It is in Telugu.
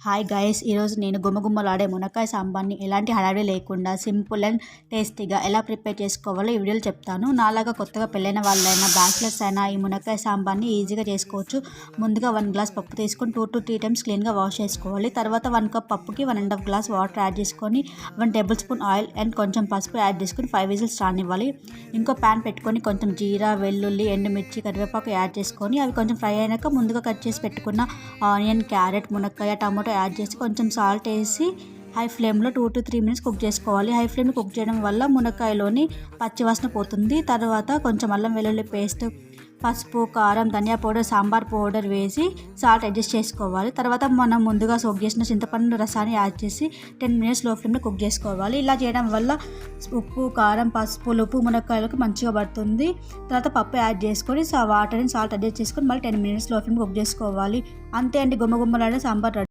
హాయ్ గైస్, ఈరోజు నేను గుమగుమలాడే మునక్కాయ సాంబార్ని ఎలాంటి హడావిడి లేకుండా సింపుల్ అండ్ టేస్టీగా ఎలా ప్రిపేర్ చేసుకోవాలో ఈ వీడియోలో చెప్తాను. నాలాగా కొత్తగా పెళ్ళైన వాళ్ళైనా బ్యాచిలర్స్ అయినా ఈ మునక్కాయ సాంబార్ని ఈజీగా చేసుకోవచ్చు. ముందుగా 1 గ్లాస్ పప్పు తీసుకొని 2 to 3 టైమ్స్ క్లీన్గా వాష్ చేసుకోవాలి. తర్వాత 1 కప్ పప్పుకి 1.5 గ్లాస్ వాటర్ యాడ్ చేసుకొని 1 టేబుల్ స్పూన్ ఆయిల్ అండ్ కొంచెం పసుపు యాడ్ చేసుకొని 5 విజిల్స్ రానివ్వాలి. ఇంకో ప్యాన్ పెట్టుకొని కొంచెం జీరా, వెల్లుల్లి, ఎండుమిర్చి, కరివేపాకు యాడ్ చేసుకొని అవి కొంచెం ఫ్రై అయినాక ముందుగా కట్ చేసి పెట్టుకున్న ఆనియన్, క్యారెట్, మునక్కాయ, టమాటో యాడ్ చేసి కొంచెం సాల్ట్ వేసి హై ఫ్లేమ్లో 2 to 3 మినిట్స్ కుక్ చేసుకోవాలి. హై ఫ్లేమ్లో కుక్ చేయడం వల్ల మునక్కాయలోని పచ్చివాసన పోతుంది. తర్వాత కొంచెం అల్లం వెల్లుల్లి పేస్ట్, పసుపు, కారం, ధనియా పౌడర్, సాంబార్ పౌడర్ వేసి సాల్ట్ అడ్జస్ట్ చేసుకోవాలి. తర్వాత మనం ముందుగా సోక్ చేసిన చింతపండు రసాన్ని యాడ్ చేసి 10 మినిట్స్ లో ఫ్లేమ్లో కుక్ చేసుకోవాలి. ఇలా చేయడం వల్ల ఉప్పు, కారం, పసుపు, ఉప్పు మునక్కాయలకు మంచిగా పడుతుంది. తర్వాత పప్పు యాడ్ చేసుకొని వాటర్ అండ్ సాల్ట్ అడ్జస్ట్ చేసుకొని మళ్ళీ 10 మినిట్స్ లో ఫ్లేమ్లో కుక్ చేసుకోవాలి. అంతే అండి, గుమ్మలాడే సాంబార్ రెడీ.